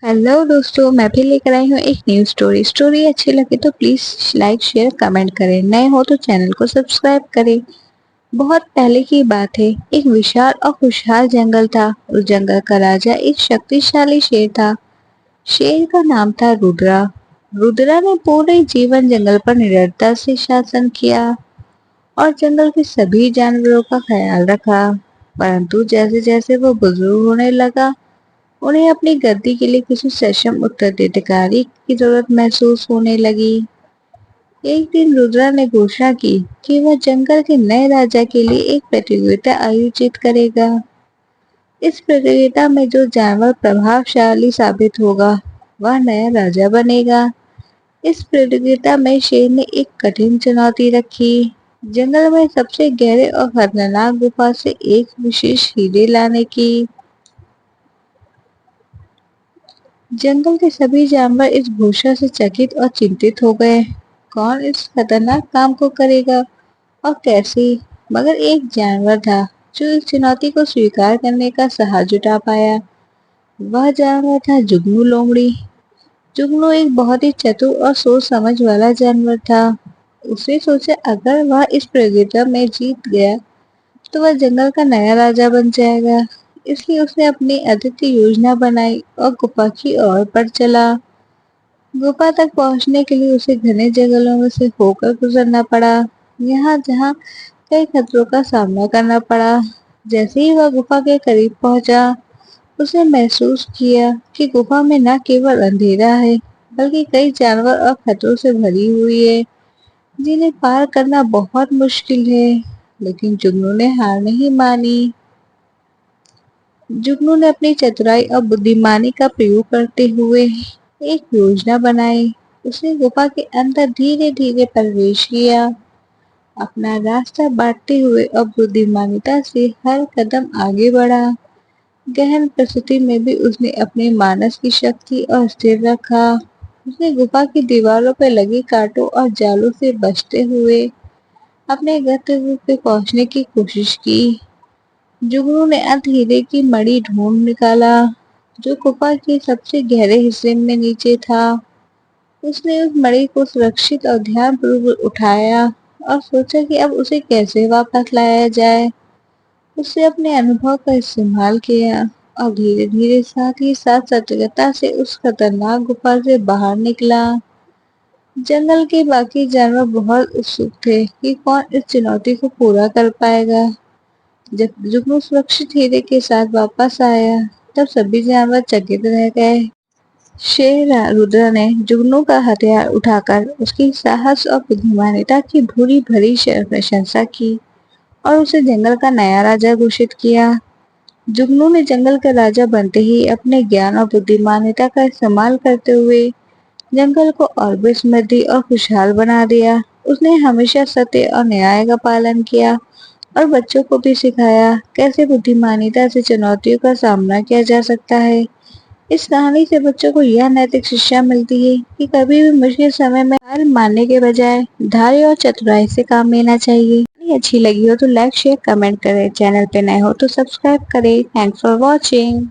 Hello दोस्तों, मैं भी लेकर आई हूँ एक न्यू स्टोरी अच्छी लगे तो प्लीज लाइक शेयर कमेंट करें। नए हो तो चैनल को सब्सक्राइब करें। बहुत पहले की बात है, एक विशाल और खुशहाल जंगल था। उस जंगल का राजा एक शक्तिशाली शेर था। शेर का नाम था रुद्रा। रुद्रा ने पूरे जीवन जंगल पर निडरता से शासन किया और जंगल के सभी जानवरों का ख्याल रखा। परंतु जैसे जैसे वो बुजुर्ग होने लगा, उन्हें अपनी गद्दी के लिए किसी सक्षम उत्तराधिकारी की जरूरत महसूस होने लगी। एक दिन रुद्रा ने घोषणा की कि वह जंगल के नए राजा के लिए एक प्रतियोगिता आयोजित करेगा। इस प्रतियोगिता में जो जानवर प्रभावशाली साबित होगा, वह नया राजा बनेगा। इस प्रतियोगिता में शेर ने एक कठिन चुनौती रखी। जंगल में सबसे गहरे और खतरनाक गुफा से एक विशेष हीरे लाने की। जंगल के सभी जानवर इस घोषणा से चकित और चिंतित हो गए। कौन इस खतरनाक काम को करेगा और कैसे? मगर एक जानवर था जो इस चुनौती को स्वीकार करने का साहस जुटा पाया। वह जानवर था जुगनू लोमड़ी। जुगनू एक बहुत ही चतुर और सोच समझ वाला जानवर था। उसने सोचा, अगर वह इस प्रतियोगिता में जीत गया तो वह जंगल का नया राजा बन जाएगा। इसलिए उसने अपनी अद्वितीय योजना बनाई और गुफा की ओर बढ़ चला। गुफा तक पहुंचने के लिए उसे घने जंगलों में से होकर गुजरना पड़ा, यहाँ जहाँ कई खतरों का सामना करना पड़ा। जैसे ही वह गुफा के करीब पहुंचा, उसने महसूस किया कि गुफा में न केवल अंधेरा है, बल्कि कई जानवर और खतरों से भरी हुई है, जिन्हें पार करना बहुत मुश्किल है। लेकिन जुगनू ने हार नहीं मानी। जुगनू ने अपनी चतुराई और बुद्धिमानी का प्रयोग करते हुए एक योजना बनाई। उसने गुफा के अंदर धीरे धीरे प्रवेश किया, अपना रास्ता बांटते हुए और बुद्धिमानिता से हर कदम आगे बढ़ा। गहन परिस्थिति में भी उसने अपने मानस की शक्ति और स्थिर रखा। उसने गुफा की दीवारों पर लगे कांटों और जालों से बचते हुए अपने गंतव्य पे पहुंचने की कोशिश की। जुगनू ने अंधेरे की मणि ढूंढ निकाला, जो गुफा के सबसे गहरे हिस्से में नीचे था। उसने उस मणि को सुरक्षित और ध्यानपूर्वक उठाया और सोचा कि अब उसे कैसे वापस लाया जाए। उसने अपने अनुभव का इस्तेमाल किया और धीरे धीरे साथ ही साथ सतर्कता से उस खतरनाक गुफा से बाहर निकला। जंगल के बाकी जानवर बहुत उत्सुक थे कि कौन इस चुनौती को पूरा कर पाएगा। जब जुगनू सुरक्षित हीरे के साथ वापस आया, तब सभी जानवर चकित रह गए। शेर रुद्र ने जुगनू का हथियार उठाकर उसकी साहस और बुद्धिमानिता की भूरी भरी प्रशंसा की और उसे जंगल का नया राजा घोषित किया। जुगनू ने जंगल का राजा बनते ही अपने ज्ञान और बुद्धिमानिता का इस्तेमाल करते हुए जंगल को और भी समृद्धि और खुशहाल बना दिया। उसने हमेशा सत्य और न्याय का पालन किया और बच्चों को भी सिखाया कैसे बुद्धिमानिता से चुनौतियों का सामना किया जा सकता है। इस कहानी से बच्चों को यह नैतिक शिक्षा मिलती है कि कभी भी मुश्किल समय में हार मानने के बजाय धैर्य और चतुराई से काम लेना चाहिए। कहानी अच्छी लगी हो तो लाइक शेयर कमेंट करें। चैनल पे नए हो तो सब्सक्राइब करें। Thanks for watching.